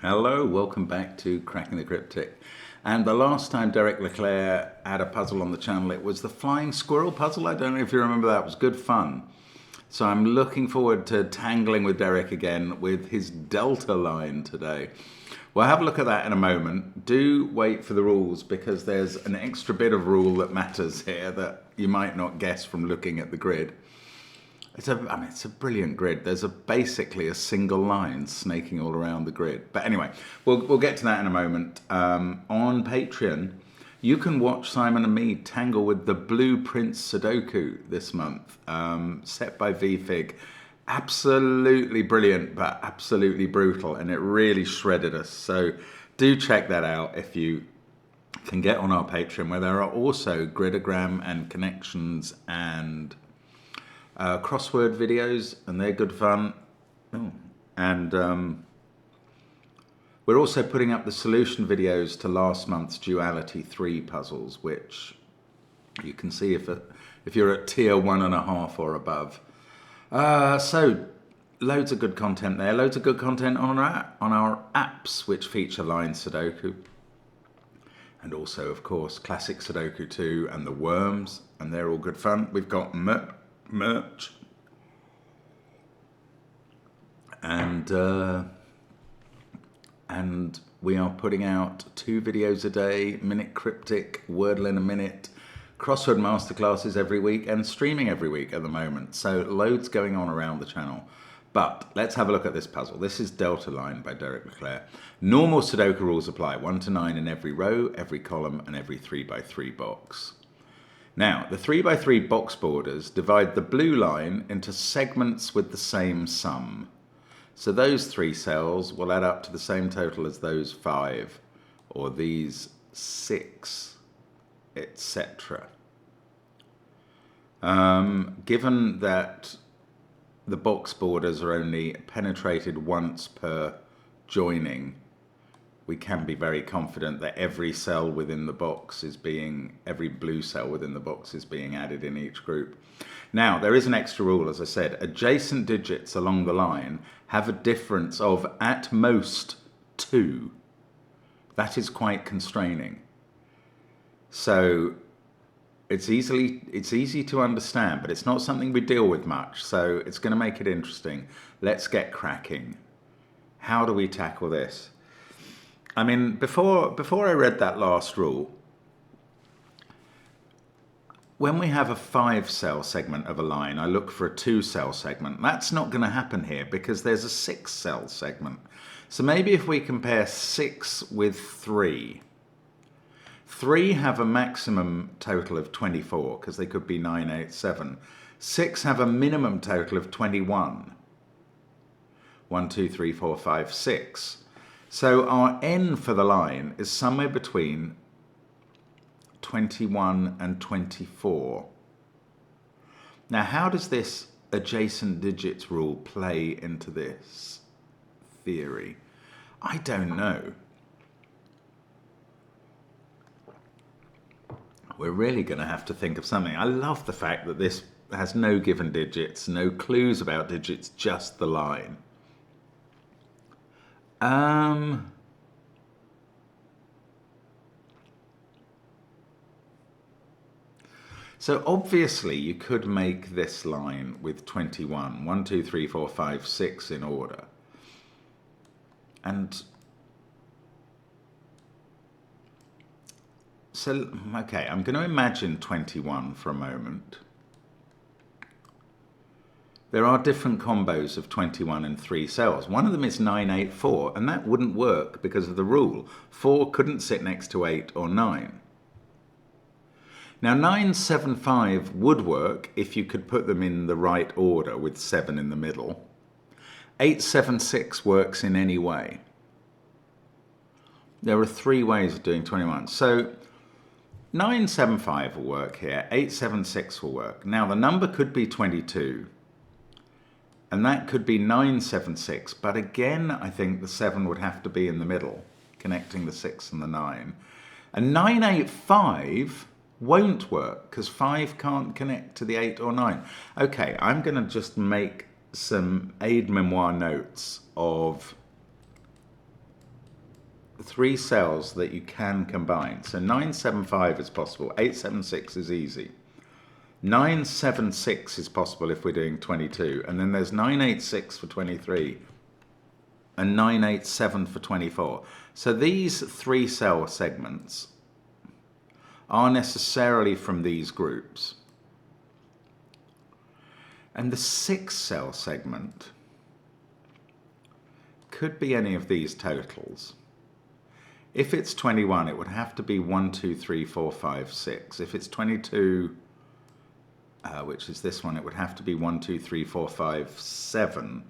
Hello, welcome back to Cracking the Cryptic. And the last time Derek Leclerc had a puzzle on the channel, it was the flying squirrel puzzle. I don't know if you remember that. It was good fun. So I'm looking forward to tangling with Derek again with his Delta line today. We'll have a look at that in a moment. Do wait for the rules because there's an extra bit of rule that matters here that you might not guess from looking at the grid. It's a brilliant grid. There's basically a single line snaking all around the grid. But anyway, we'll get to that in a moment. On Patreon, you can watch Simon and me tangle with the Blueprint Sudoku this month, set by VFig. Absolutely brilliant, but absolutely brutal, and it really shredded us. So do check that out if you can get on our Patreon, where there are also gridogram and connections and crossword videos, and they're good fun. And we're also putting up the solution videos to last month's Duality 3 puzzles, which you can see if you're at tier 1.5 or above. So loads of good content there. Loads of good content on our apps, which feature line Sudoku. And also, of course, classic Sudoku 2 and the Worms, and they're all good fun. We've got merch, and we are putting out 2 videos a day, Minute Cryptic, Wordle in a Minute, crossword masterclasses every week, and streaming every week at the moment. So loads going on around the channel. But let's have a look at this puzzle. This is Delta Line by Derek Leclerc. Normal Sudoku rules apply, 1 to 9 in every row, every column, and every 3x3 box. Now, the 3x3 box borders divide the blue line into segments with the same sum. So those 3 cells will add up to the same total as those 5, or these 6, etc. Given that the box borders are only penetrated once per joining, we can be very confident that every cell within the box every blue cell within the box is being added in each group. Now, there is an extra rule, as I said. Adjacent digits along the line have a difference of at most 2. That is quite constraining. So it's easy to understand, but it's not something we deal with much. So it's going to make it interesting. Let's get cracking. How do we tackle this? I mean, before I read that last rule, when we have a 5-cell segment of a line, I look for a 2-cell segment. That's not going to happen here because there's a 6-cell segment. So maybe if we compare 6 with 3, 3 have a maximum total of 24 because they could be 9, 8, 7. 6 have a minimum total of 21. 1, 2, 3, 4, 5, 6. So our n for the line is somewhere between 21 and 24. Now, how does this adjacent digits rule play into this theory? I don't know. We're really going to have to think of something. I love the fact that this has no given digits, no clues about digits, just the line. So obviously you could make this line with 21, 1, 2, 3, 4, 5, 6 in order. And so, okay, I'm going to imagine 21 for a moment. There are different combos of 21 and 3 cells. One of them is 9, 8, 4, and that wouldn't work because of the rule. 4 couldn't sit next to 8 or 9. Now, 9, 7, 5 would work if you could put them in the right order with 7 in the middle. 8, 7, 6 works in any way. There are 3 ways of doing 21. So 9, 7, 5 will work here. 8, 7, 6 will work. Now, the number could be 22. And that could be 976, but again, I think the 7 would have to be in the middle, connecting the 6 and the 9. And 985 won't work, because 5 can't connect to the 8 or 9. Okay, I'm going to just make some aide-memoire notes of three cells that you can combine. So 975 is possible, 876 is easy. 976 is possible if we're doing 22, and then there's 986 for 23 and 987 for 24. So these three cell segments are necessarily from these groups. And the 6 cell segment could be any of these totals. If it's 21, it would have to be 1, 2, 3, 4, 5, 6. If it's 22, which is this one, it would have to be 1, 2, 3, 4, 5, 7.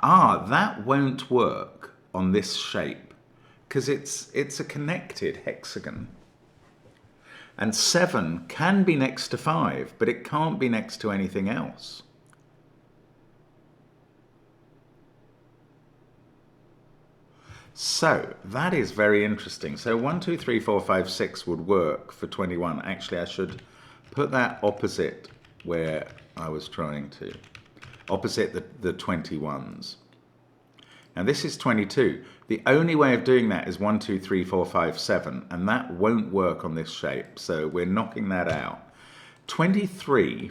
That won't work on this shape because it's a connected hexagon. And 7 can be next to 5, but it can't be next to anything else. So that is very interesting. So 1, 2, 3, 4, 5, 6 would work for 21. Actually, I should put that opposite where I was trying to. Opposite the 21s. Now this is 22. The only way of doing that is 1, 2, 3, 4, 5, 7. And that won't work on this shape. So we're knocking that out. 23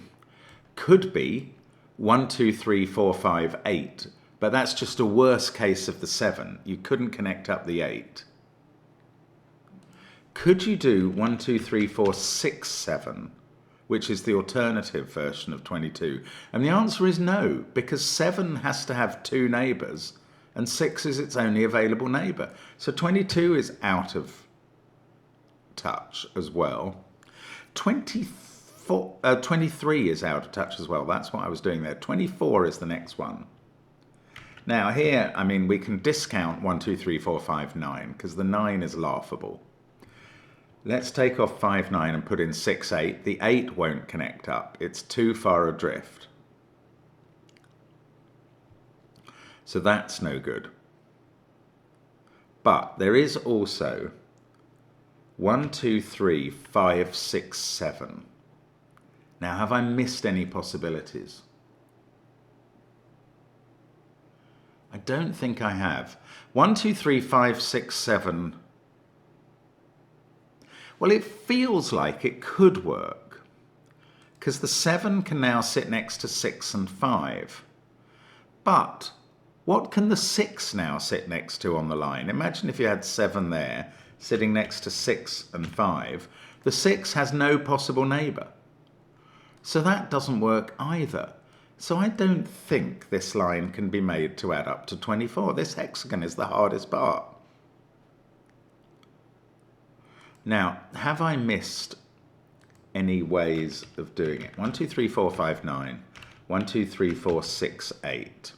could be 1, 2, 3, 4, 5, 8. But that's just a worse case of the 7. You couldn't connect up the 8. Could you do 1, 2, 3, 4, 6, 7, which is the alternative version of 22? And the answer is no, because 7 has to have 2 neighbours, and 6 is its only available neighbour. So 22 is out of touch as well. 23 is out of touch as well. That's what I was doing there. 24 is the next one. Now here, I mean, we can discount 1, 2, 3, 4, 5, 9, because the 9 is laughable. Let's take off 5, 9 and put in 6, 8. The 8 won't connect up. It's too far adrift. So that's no good. But there is also 1, 2, 3, 5, 6, 7. Now, have I missed any possibilities? I don't think I have. 1, 2, 3, 5, 6, 7. Well, it feels like it could work because the 7 can now sit next to 6 and 5. But what can the 6 now sit next to on the line? Imagine if you had 7 there sitting next to 6 and 5. The 6 has no possible neighbour. So that doesn't work either. So I don't think this line can be made to add up to 24. This hexagon is the hardest part. Now, have I missed any ways of doing it? 1, 2, 3, 4, 5, 9. 1, 2, 3, 4, 6, 8.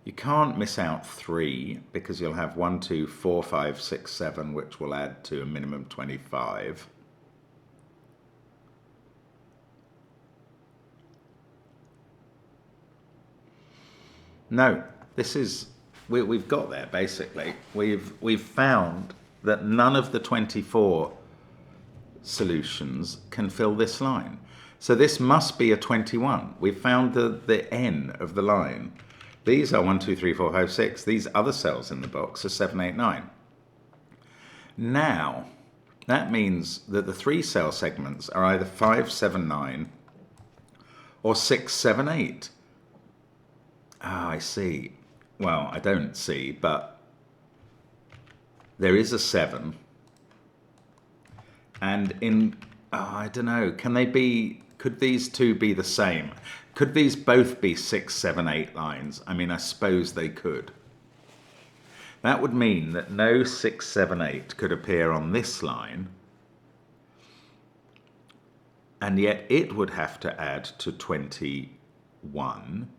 You can't miss out 3 because you'll have 1, 2, 4, 5, 6, 7, which will add to a minimum 25. No, this is, we've got there basically. We've found that none of the 24 solutions can fill this line. So this must be a 21. We've found the N of the line. These are 1, 2, 3, 4, 5, 6. These other cells in the box are 7, 8, 9. Now, that means that the 3 cell segments are either 5, 7, 9 or 6, 7, 8. Ah, I see. Well, I don't see, but there is a 7. And I don't know, could these two be the same? Could these both be 6, 7, 8 lines? I mean, I suppose they could. That would mean that no 6, 7, 8 could appear on this line, and yet it would have to add to 21.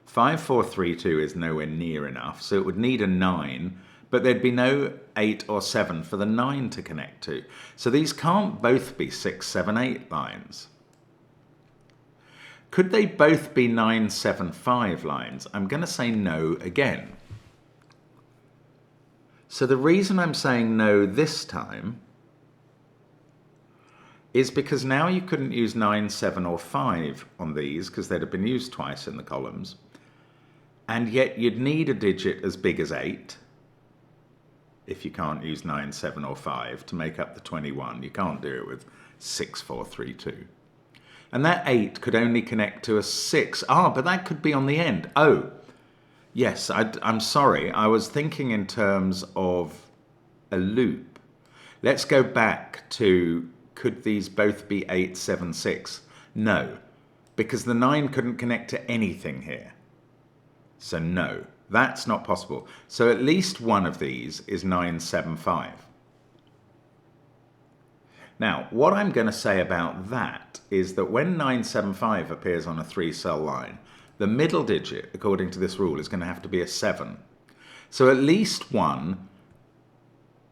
5, 4, 3, 2 is nowhere near enough, so it would need a 9, but there'd be no 8 or 7 for the 9 to connect to. So these can't both be 6, 7, 8 lines. Could they both be 9, 7, 5 lines? I'm going to say no again. So the reason I'm saying no this time is because now you couldn't use 9, 7 or 5 on these because they'd have been used twice in the columns. And yet you'd need a digit as big as 8, if you can't use 9, 7 or 5 to make up the 21. You can't do it with 6, 4, 3, 2. And that 8 could only connect to a 6. But that could be on the end. Oh, yes, I'm sorry. I was thinking in terms of a loop. Let's go back to, could these both be 8, 7, 6? No, because the 9 couldn't connect to anything here. So no, that's not possible. So at least one of these is 9, 7, 5. Now, what I'm going to say about that is that when 975 appears on a 3-cell line, the middle digit, according to this rule, is going to have to be a 7. So at least one,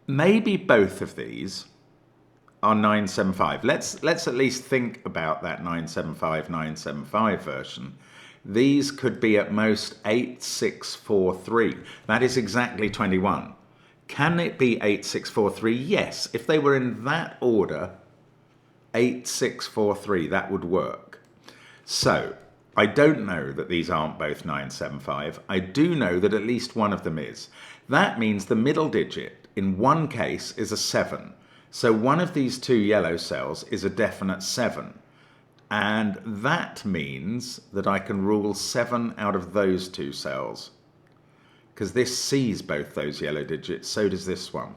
maybe both of these are 975. Let's at least think about that 975, 975 version. These could be at most 8, 6, 4, 3. That is exactly 21. Can it be 8, 6, 4, 3? Yes. If they were in that order, 8, 6, 4, 3, that would work. So I don't know that these aren't both 975. I do know that at least one of them is. That means the middle digit in one case is a 7. So one of these two yellow cells is a definite 7. And that means that I can rule 7 out of those two cells, because this sees both those yellow digits, so does this one.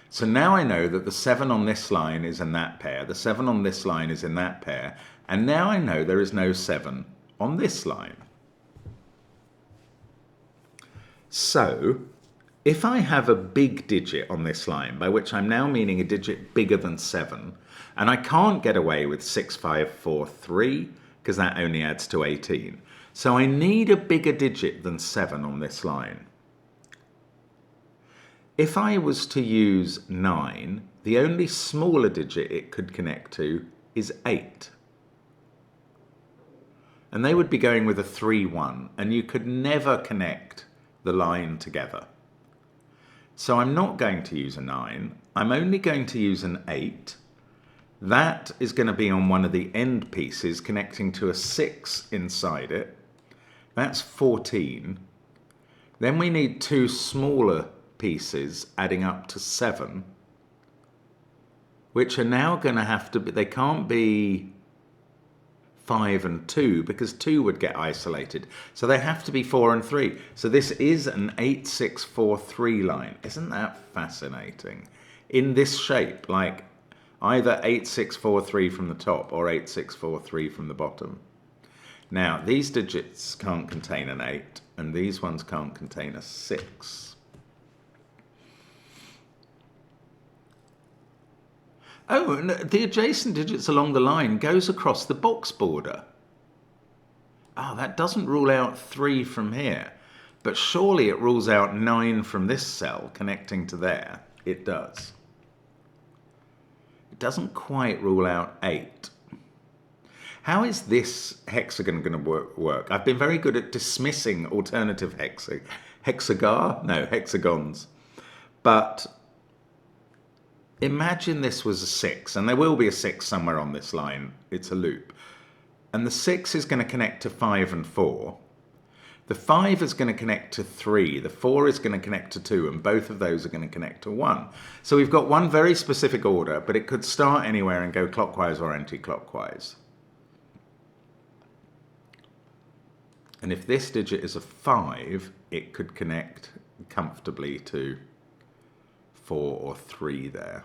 So now I know that the 7 on this line is in that pair, the 7 on this line is in that pair, and now I know there is no 7 on this line. So if I have a big digit on this line, by which I'm now meaning a digit bigger than 7, and I can't get away with 6, 5, 4, 3, because that only adds to 18. So I need a bigger digit than 7 on this line. If I was to use 9, the only smaller digit it could connect to is 8. And they would be going with a 3, 1, and you could never connect the line together. So I'm not going to use a 9, I'm only going to use an 8. That is going to be on one of the end pieces connecting to a 6 inside it. That's 14. Then we need two smaller pieces adding up to 7, which are now going to have to be, they can't be 5 and 2 because 2 would get isolated. So they have to be 4 and 3. So this is an 8, 6, 4, 3 line. Isn't that fascinating? In this shape, like either 8, 6, 4, 3 from the top or 8, 6, 4, 3 from the bottom. Now, these digits can't contain an 8, and these ones can't contain a 6. Oh, and the adjacent digits along the line goes across the box border. Oh, that doesn't rule out 3 from here, but surely it rules out 9 from this cell connecting to there. It does. It doesn't quite rule out 8. How is this hexagon going to work? I've been very good at dismissing alternative hexagons. But imagine this was a 6, and there will be a 6 somewhere on this line. It's a loop. And the 6 is going to connect to 5 and 4. The 5 is going to connect to 3, the 4 is going to connect to 2, and both of those are going to connect to 1. So we've got one very specific order, but it could start anywhere and go clockwise or anti-clockwise. And if this digit is a 5, it could connect comfortably to 4 or 3 there.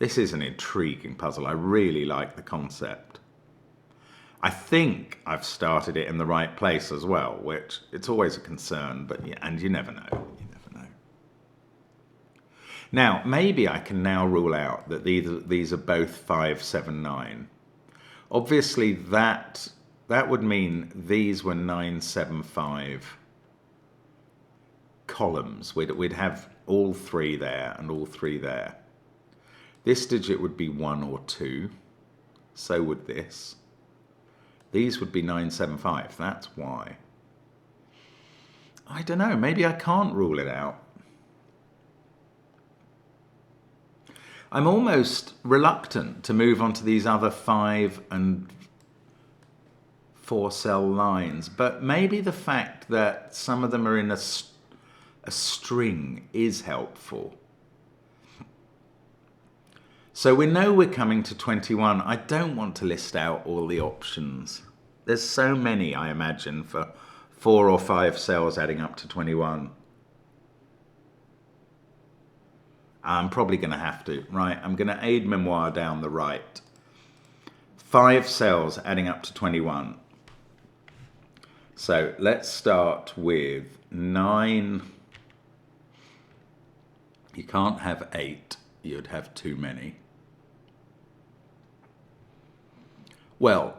This is an intriguing puzzle. I really like the concept. I think I've started it in the right place as well, which it's always a concern, but yeah, and you never know. You never know. Now, maybe I can now rule out that these are both 5, 7, 9. Obviously, that would mean these were 9, 7, 5 columns. We'd have all 3 there and all 3 there. This digit would be 1 or 2. So would this. These would be 9, 7, 5. That's why. I don't know. Maybe I can't rule it out. I'm almost reluctant to move on to these other 5 and 4-cell lines, but maybe the fact that some of them are in a string is helpful. So we know we're coming to 21. I don't want to list out all the options. There's so many, I imagine, for 4 or 5 cells adding up to 21. I'm probably going to have to. Right, I'm going to aid memoir down the right. 5 cells adding up to 21. So let's start with 9. You can't have 8. You'd have too many. Well,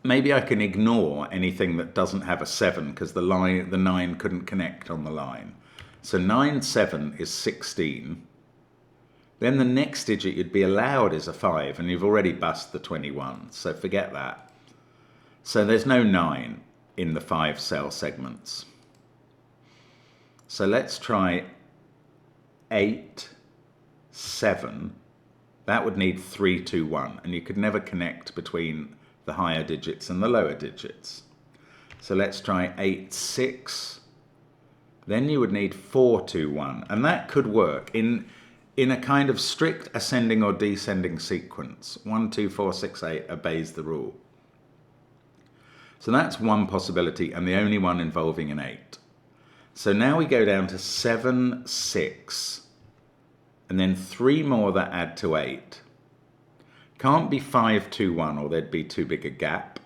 maybe I can ignore anything that doesn't have a 7 because the 9 couldn't connect on the line. So 9, 7 is 16. Then the next digit you'd be allowed is a 5, and you've already bust the 21, so forget that. So there's no 9 in the 5-cell segments. So let's try 8, 7. That would need 3, 2, 1, and you could never connect between the higher digits and the lower digits. So let's try 8, 6. Then you would need 4, 2, 1, and that could work in a kind of strict ascending or descending sequence. 1, 2, 4, 6, 8 obeys the rule. So that's one possibility, and the only one involving an 8. So now we go down to 7, 6, and then 3 more that add to 8. Can't be 5, 2, 1, or there'd be too big a gap.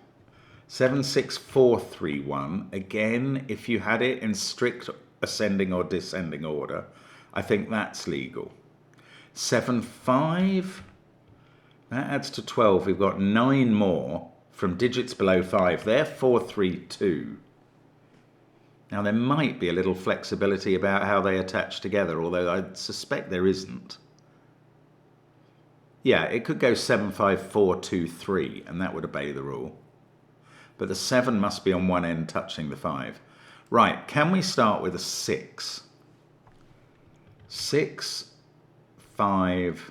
7, 6, 4, 3, 1. Again, if you had it in strict ascending or descending order, I think that's legal. 7, 5, that adds to 12. We've got 9 more from digits below 5. They're 4, 3, 2. Now there might be a little flexibility about how they attach together, although I suspect there isn't. Yeah, it could go 7, 5, 4, 2, 3, and that would obey the rule. But the 7 must be on one end touching the 5. Right, can we start with a 6? 6, 5,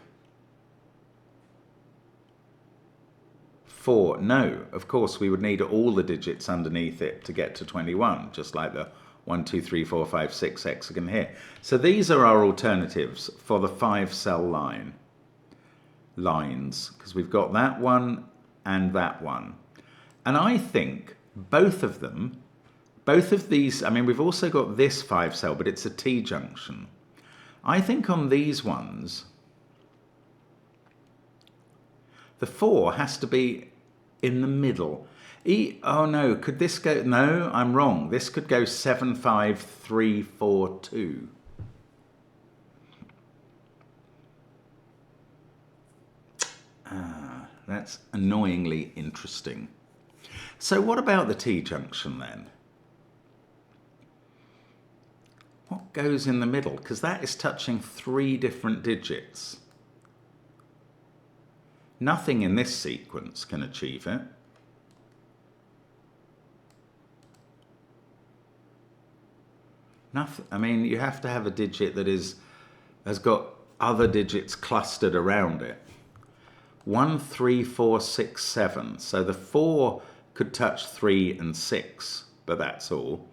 4. No, of course we would need all the digits underneath it to get to 21, just like the 1, 2, 3, 4, 5, 6 hexagon here. So these are our alternatives for the 5-cell lines, because we've got that one and that one. And I think both of these, I mean, we've also got this 5-cell, but it's a T-junction. I think on these ones, the 4 has to be in the middle. Oh no, could this go? No, I'm wrong. This could go 7, 5, 3, 4, 2. That's annoyingly interesting. So what about the T-junction then? What goes in the middle? Because that is touching 3 different digits. Nothing in this sequence can achieve it. Nothing. I mean, you have to have a digit that has got other digits clustered around it. 1, 3, 4, 6, 7. So the 4 could touch 3 and 6, but that's all.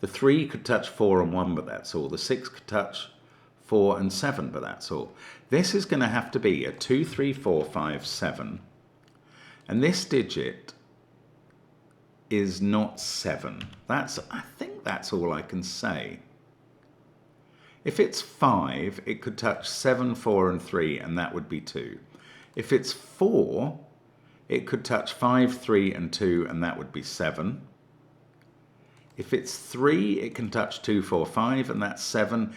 The 3 could touch 4 and 1, but that's all. The 6 could touch 4 and 7, but that's all. This is going to have to be a 2, 3, 4, 5, 7. And this digit is not 7. I think that's all I can say. If it's 5, it could touch 7, 4, and 3, and that would be 2. If it's 4, it could touch 5, 3, and 2, and that would be 7. If it's 3, it can touch 2, 4, 5, and that's 7.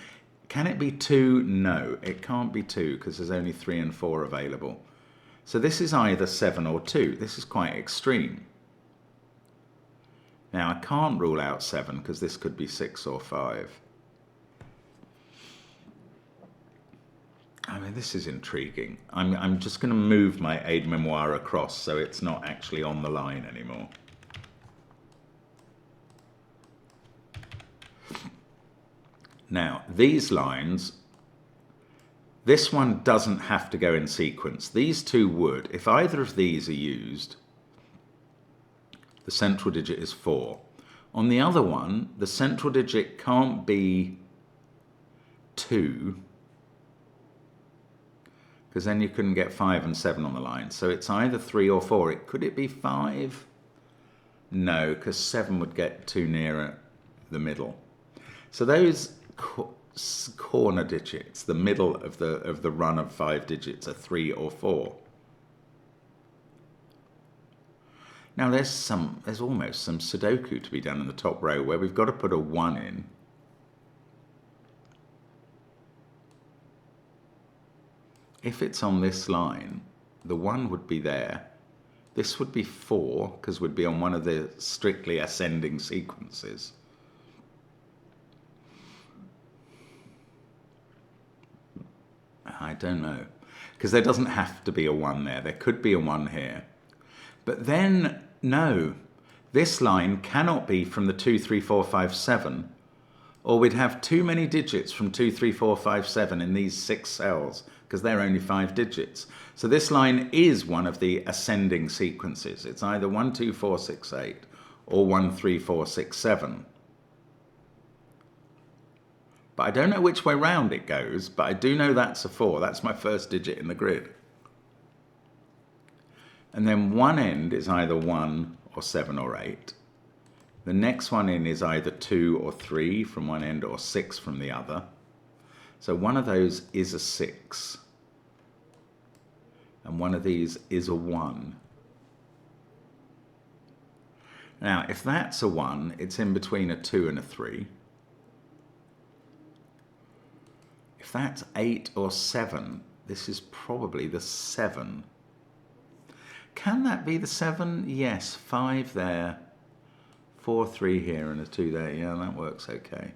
Can it be 2? No, it can't be 2 because there's only 3 and 4 available. So this is either 7 or 2. This is quite extreme. Now I can't rule out 7 because this could be 6 or 5. I mean, this is intriguing. I'm just going to move my aide-memoire across so it's not actually on the line anymore. Now, these lines, this one doesn't have to go in sequence. These two would. If either of these are used, the central digit is 4. On the other one, the central digit can't be 2, because then you couldn't get 5 and 7 on the line. So it's either 3 or 4. Could it be 5? No, because 7 would get too near the middle. So those corner digits, the middle of the run of 5 digits, are 3 or 4. Now there's almost some Sudoku to be done in the top row where we've got to put a 1 in. If it's on this line, the 1 would be there. This would be 4, because we'd be on one of the strictly ascending sequences. I don't know, because there doesn't have to be a 1 there. There could be a 1 here. But then, no, this line cannot be from the 2, 3, 4, 5, 7, or we'd have too many digits from 2, 3, 4, 5, 7 in these 6 cells, because they're only 5 digits. So this line is one of the ascending sequences. It's either 1, 2, 4, 6, 8, or 1, 3, 4, 6, 7. But I don't know which way round it goes, but I do know that's a 4. That's my first digit in the grid. And then one end is either 1 or 7 or 8. The next one in is either 2 or 3 from one end or 6 from the other. So one of those is a 6. And one of these is a 1. Now, if that's a 1, it's in between a 2 and a 3. If that's 8 or 7, this is probably the 7. Can that be the 7? Yes, 5 there, 4, 3 here, and a 2 there. Yeah, that works okay.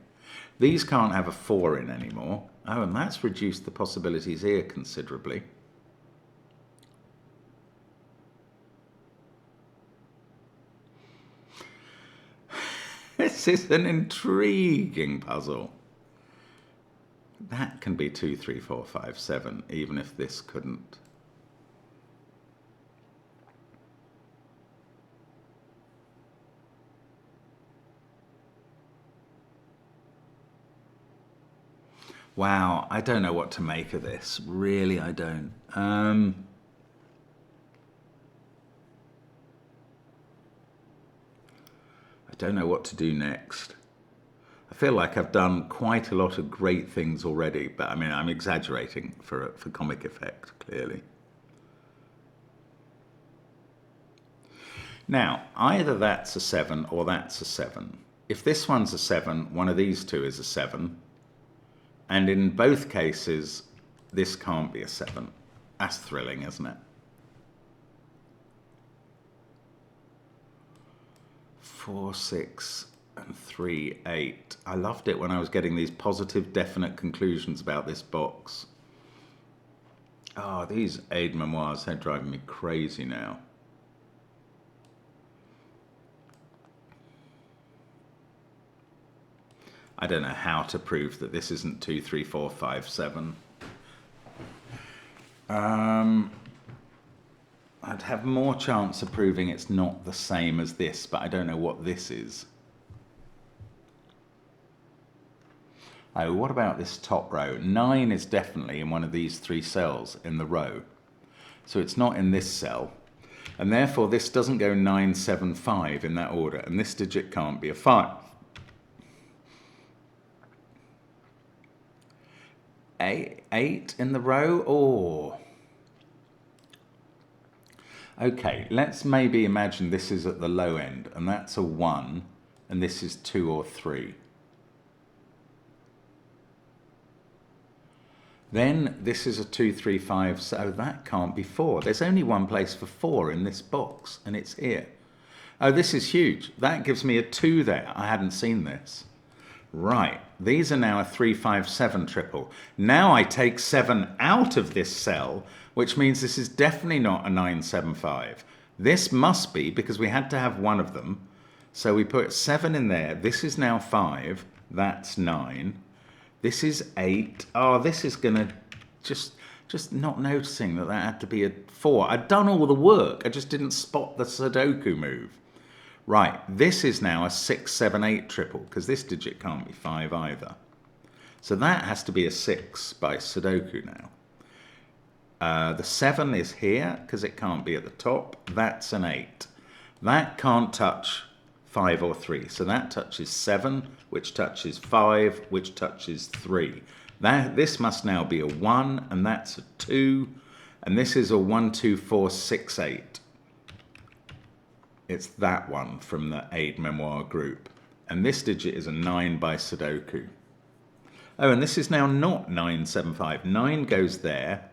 These can't have a 4 in anymore. Oh, and that's reduced the possibilities here considerably. This is an intriguing puzzle. That can be 2, 3, 4, 5, 7, even if this couldn't. Wow, I don't know what to make of this. Really, I don't. I don't know what to do next. I feel like I've done quite a lot of great things already, but I mean, I'm exaggerating for comic effect, clearly. Now, either that's a 7 or that's a 7. If this one's a 7, one of these two is a 7. And in both cases, this can't be a 7. That's thrilling, isn't it? 4, 6, and 3, 8. I loved it when I was getting these positive, definite conclusions about this box. Oh, these aide memoirs, they're driving me crazy now. I don't know how to prove that this isn't 2, 3, 4, 5, 7. I'd have more chance of proving it's not the same as this, but I don't know what this is. Oh, what about this top row? 9 is definitely in one of these 3 cells in the row. So it's not in this cell. And therefore this doesn't go 9, 7, 5 in that order. And this digit can't be a 5. 8 in the row? Oh. Okay, let's maybe imagine this is at the low end, and that's a 1, and this is 2 or 3. Then this is a 2, 3, 5, so that can't be 4. There's only one place for 4 in this box, and it's here. Oh, this is huge. That gives me a 2 there. I hadn't seen this. Right, these are now a 3, 5, 7 triple. Now I take 7 out of this cell, which means this is definitely not a 9, 7, 5. This must be, because we had to have one of them. So we put 7 in there. This is now 5. That's 9. This is 8. Oh, this is going to just not noticing that had to be a 4. I'd done all the work. I just didn't spot the Sudoku move. Right, this is now a 6, 7, 8 triple, because this digit can't be 5 either. So that has to be a 6 by Sudoku now. The 7 is here, because it can't be at the top. That's an 8. That can't touch 5 or 3. So that touches 7, which touches 5, which touches 3. This must now be a 1, and that's a 2. And this is a 1, 2, 4, 6, 8. It's that one from the aide-memoire group. And this digit is a 9 by Sudoku. Oh, and this is now not 9, 7, 5. 9 goes there.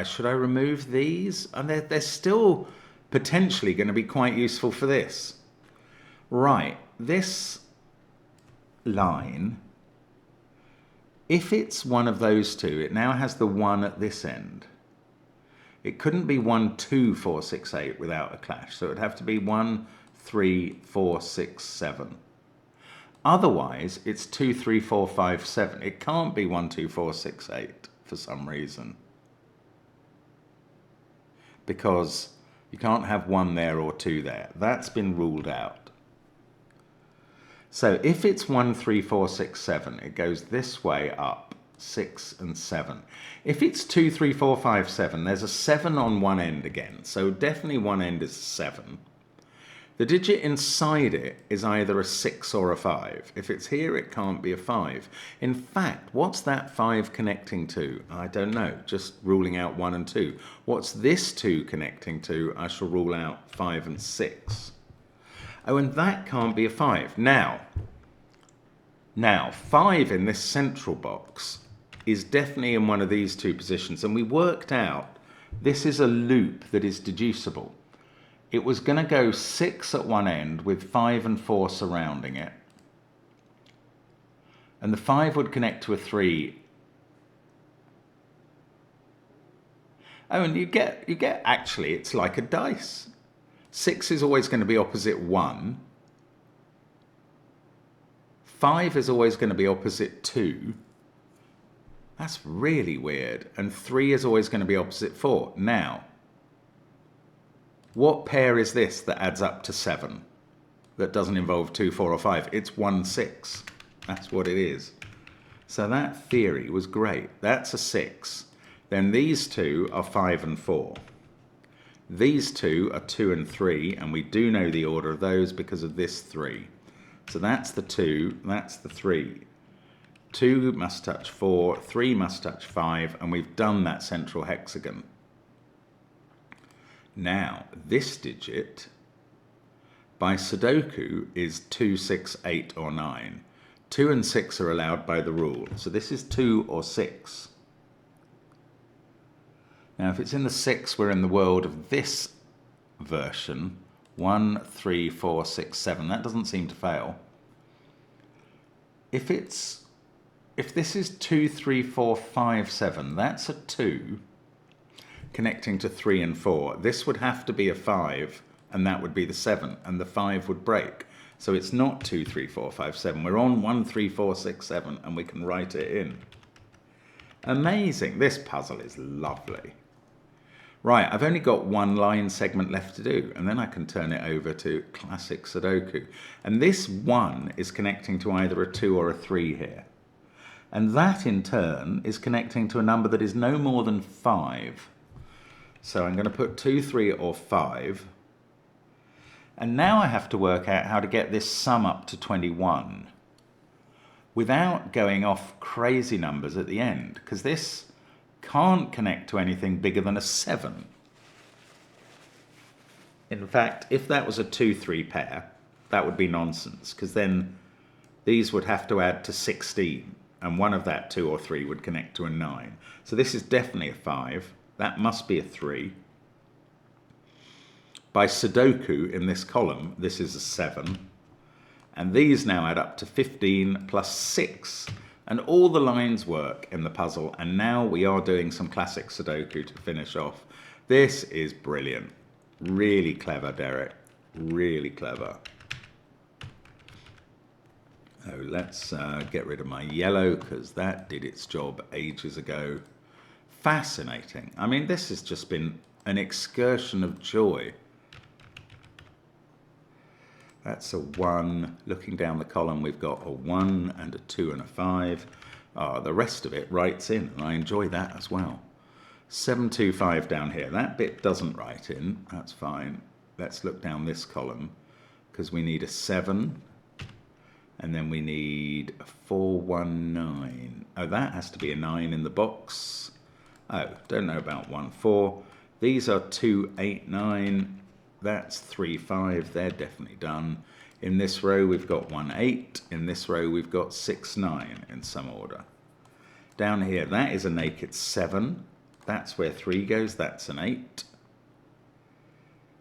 Should I remove these? And they're still potentially going to be quite useful for this. Right, this line, if it's one of those two, it now has the 1 at this end. It couldn't be 1, 2, 4, 6, 8 without a clash. So it would have to be 1, 3, 4, 6, 7. Otherwise, it's 2, 3, 4, 5, 7. It can't be 1, 2, 4, 6, 8 for some reason. Because you can't have 1 there or 2 there. That's been ruled out. So if it's 1, 3, 4, 6, 7, it goes this way up, 6 and 7. If it's 2, 3, 4, 5, 7, there's a 7 on one end again. So definitely one end is 7. The digit inside it is either a 6 or a 5. If it's here, it can't be a 5. In fact, what's that 5 connecting to? I don't know, just ruling out 1 and 2. What's this 2 connecting to? I shall rule out 5 and 6. Oh, and that can't be a 5. Now, 5 in this central box is definitely in one of these two positions. And we worked out this is a loop that is deducible. It was going to go 6 at one end with 5 and 4 surrounding it. And the 5 would connect to a 3. Oh, and you get actually, it's like a dice. 6 is always going to be opposite 1. 5 is always going to be opposite 2. That's really weird. And 3 is always going to be opposite 4. Now, what pair is this that adds up to 7? That doesn't involve 2, 4 or 5. It's 1, 6. That's what it is. So that theory was great. That's a 6. Then these two are 5 and 4. These two are 2 and 3, and we do know the order of those because of this 3. So that's the 2, that's the 3. 2 must touch 4, 3 must touch 5, and we've done that central hexagon. Now, this digit by Sudoku is 2, 6, 8 or 9. 2 and 6 are allowed by the rule. So this is 2 or 6. Now, if it's in the 6, we're in the world of this version. 1, 3, 4, 6, 7. That doesn't seem to fail. If this is 2, 3, 4, 5, 7, that's a 2 connecting to 3 and 4. This would have to be a 5, and that would be the 7, and the 5 would break. So it's not 2, 3, 4, 5, 7. We're on 1, 3, 4, 6, 7, and we can write it in. Amazing. This puzzle is lovely. Right, I've only got one line segment left to do, and then I can turn it over to classic Sudoku. And this 1 is connecting to either a 2 or a 3 here. And that, in turn, is connecting to a number that is no more than 5. So I'm going to put 2, 3, or 5. And now I have to work out how to get this sum up to 21 without going off crazy numbers at the end, because this can't connect to anything bigger than a 7. In fact, if that was a 2-3 pair, that would be nonsense, because then these would have to add to 16, and one of that 2 or 3 would connect to a 9. So this is definitely a 5. That must be a 3. By Sudoku in this column, this is a 7. And these now add up to 15 plus 6. And all the lines work in the puzzle. And now we are doing some classic Sudoku to finish off. This is brilliant. Really clever, Derek. Really clever. Oh, let's get rid of my yellow, because that did its job ages ago. fascinating. I mean, this has just been an excursion of joy. That's a 1. Looking down the column, we've got a 1 and a 2 and a 5. The rest of it writes in, and I enjoy that as well. 725 down here. That bit doesn't write in. That's fine. Let's look down this column, because we need a 7, and then we need a 419. Oh, that has to be a 9 in the box. Oh, don't know about 1-4. These are 289. That's 3-5. They're definitely done. In this row, we've got 1-8. In this row, we've got 6-9 in some order. Down here, that is a naked 7. That's where 3 goes. That's an 8.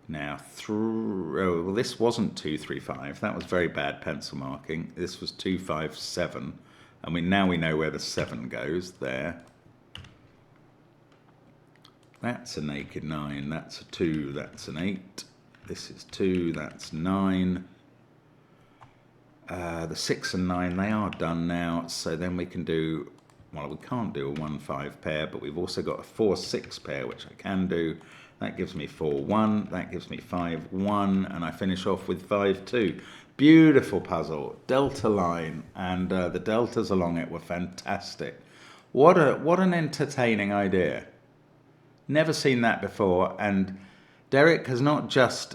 Now, well, this wasn't 2-3-5. That was very bad pencil marking. This was 2-5-7. And now we know where the 7 goes. There. That's a naked 9. That's a 2. That's an 8. This is 2. That's 9. The 6 and 9, they are done now. So then we can do, well, we can't do a 1-5 pair, but we've also got a 4-6 pair, which I can do. That gives me 4-1. That gives me 5-1. And I finish off with 5-2. Beautiful puzzle. Delta line. And the deltas along it were fantastic. What an entertaining idea. Never seen that before, and Derek has not just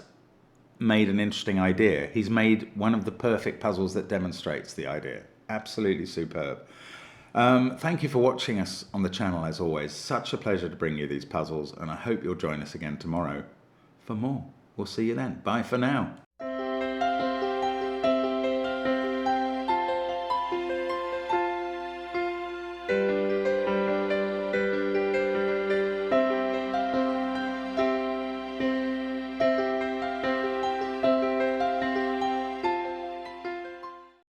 made an interesting idea, he's made one of the perfect puzzles that demonstrates the idea. Absolutely superb. Thank you for watching us on the channel as always. Such a pleasure to bring you these puzzles, and I hope you'll join us again tomorrow for more. We'll see you then. Bye for now.